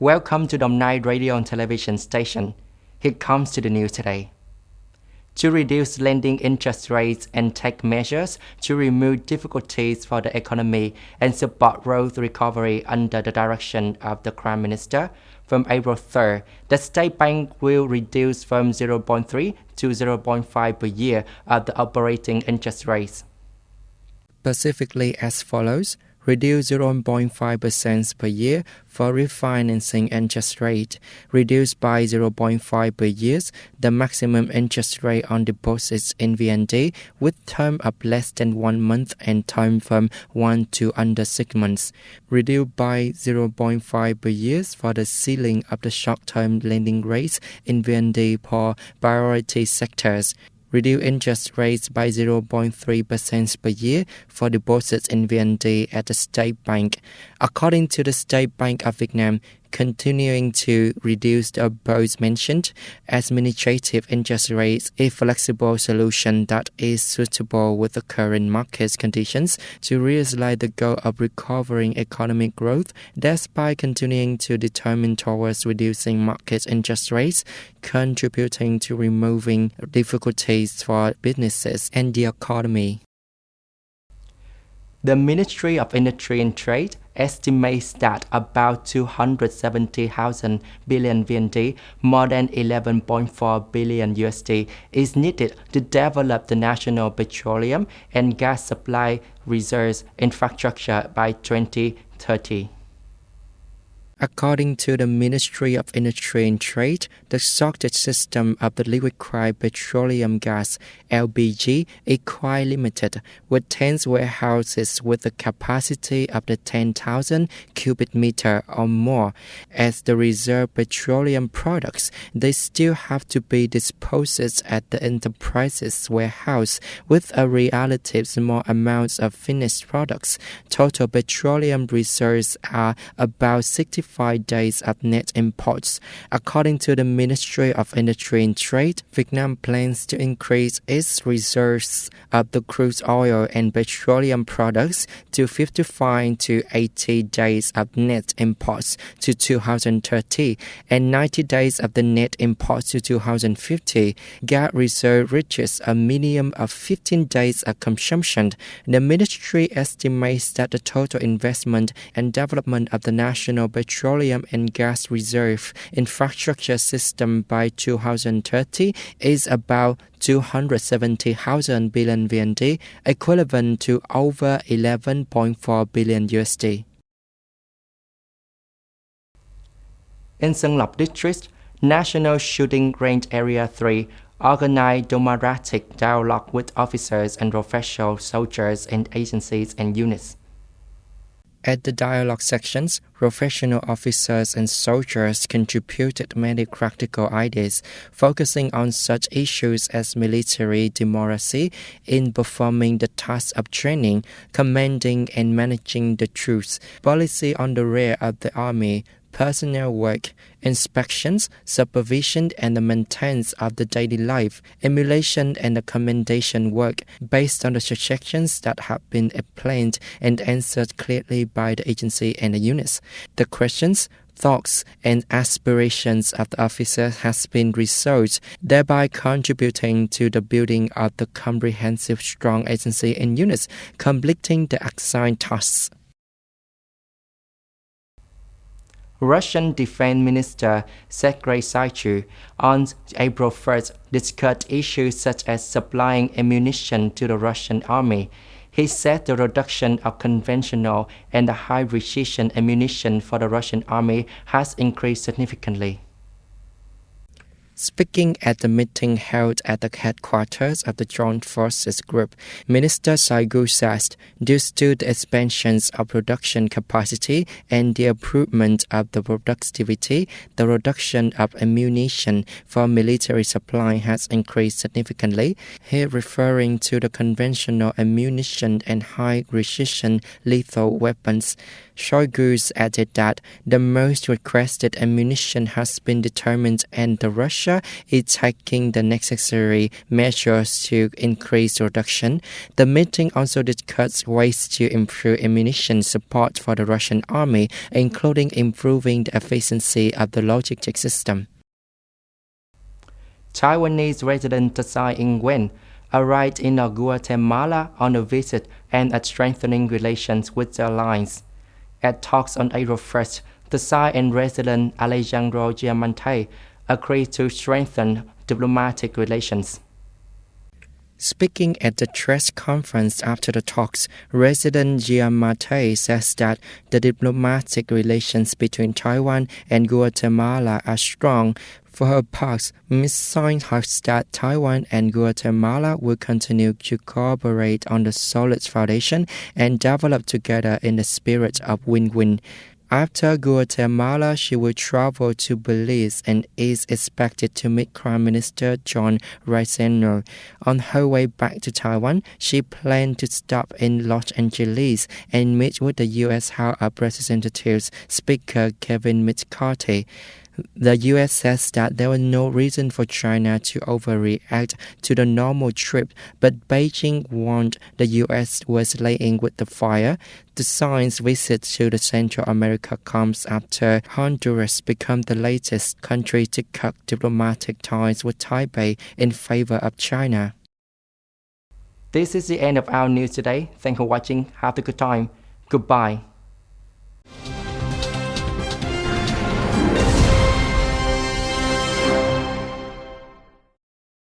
Welcome to Dom Nai Radio and Television Station. Here comes to the news today. To reduce lending interest rates and take measures to remove difficulties for the economy and support growth recovery under the direction of the Prime Minister, from April 3rd, the State Bank will reduce from 0.3 to 0.5 per year of the operating interest rates. Specifically as follows: reduce 0.5% per year for refinancing interest rate, reduce by 0.5 per year the maximum interest rate on deposits in VND with term of less than 1 month and term from 1 to under 6 months, reduce by 0.5 per year for the ceiling of the short-term lending rates in VND for priority sectors, reduce interest rates by 0.3% per year for deposits in VND at the State Bank. According to the State Bank of Vietnam, continuing to reduce the above mentioned administrative interest rates is a flexible solution that is suitable with the current market conditions to realize the goal of recovering economic growth, thereby continuing to determine towards reducing market interest rates, contributing to removing difficulties for businesses and the economy. The Ministry of Industry and Trade estimates that about 270,000 billion VND, more than 11.4 billion USD, is needed to develop the national petroleum and gas supply reserves infrastructure by 2030. According to the Ministry of Industry and Trade, the storage system of the liquefied petroleum gas (LPG) is quite limited, with 10 warehouses with a capacity of the 10,000 cubic meter or more. As the reserve petroleum products, they still have to be disposed at the enterprises warehouse with a relative small amount of finished products. Total petroleum reserves are about 65 days of net imports. According to the Ministry of Industry and Trade, Vietnam plans to increase its reserves of the crude oil and petroleum products to 55 to 80 days of net imports to 2030 and 90 days of the net imports to 2050. Gas reserve reaches a minimum of 15 days of consumption. The ministry estimates that the total investment and development of the national petroleum and gas reserve infrastructure system by 2030 is about 270,000 billion VND, equivalent to over 11.4 billion USD. In Sơn Lộc District, National Shooting Range Area 3 organized democratic dialogue with officers and professional soldiers and agencies and units. At the dialogue sections, professional officers and soldiers contributed many practical ideas, focusing on such issues as military democracy in performing the task of training, commanding and managing the troops, policy on the rear of the army, personnel work, inspections, supervision and the maintenance of the daily life, emulation and the commendation work based on the suggestions that have been planned and answered clearly by the agency and the units. The questions, thoughts and aspirations of the officers has been researched, thereby contributing to the building of the comprehensive strong agency and units, completing the assigned tasks. Russian Defense Minister Sergei Shoigu on April 1st discussed issues such as supplying ammunition to the Russian army. He said the reduction of conventional and high-precision ammunition for the Russian army has increased significantly. Speaking at the meeting held at the headquarters of the Joint Forces Group, Minister Shoigu said, due to the expansions of production capacity and the improvement of the productivity, the reduction of ammunition for military supply has increased significantly. He referring to the conventional ammunition and high-precision lethal weapons. Shoigu added that the most requested ammunition has been determined and Russia is taking the necessary measures to increase production. The meeting also discussed ways to improve ammunition support for the Russian army, including improving the efficiency of the logistics system. Taiwanese resident Tsai Ing-wen arrived in Guatemala on a visit aimed at strengthening relations with the alliance. At talks on April 1st, Tsai and resident Alejandro Giammattei agreed to strengthen diplomatic relations. Speaking at the press conference after the talks, Resident Giammattei says that the diplomatic relations between Taiwan and Guatemala are strong. For her part, Ms. Tsai hopes that Taiwan and Guatemala will continue to cooperate on the solid foundation and develop together in the spirit of win-win. After Guatemala, she will travel to Belize and is expected to meet Prime Minister John Raiseno. On her way back to Taiwan, she planned to stop in Los Angeles and meet with the U.S. House of Representatives Speaker Kevin McCarthy. The U.S. says that there was no reason for China to overreact to the normal trip, but Beijing warned the U.S. was playing with the fire. The Tsai's visit to the Central America comes after Honduras became the latest country to cut diplomatic ties with Taipei in favor of China. This is the end of our news today. Thanks for watching. Have a good time. Goodbye.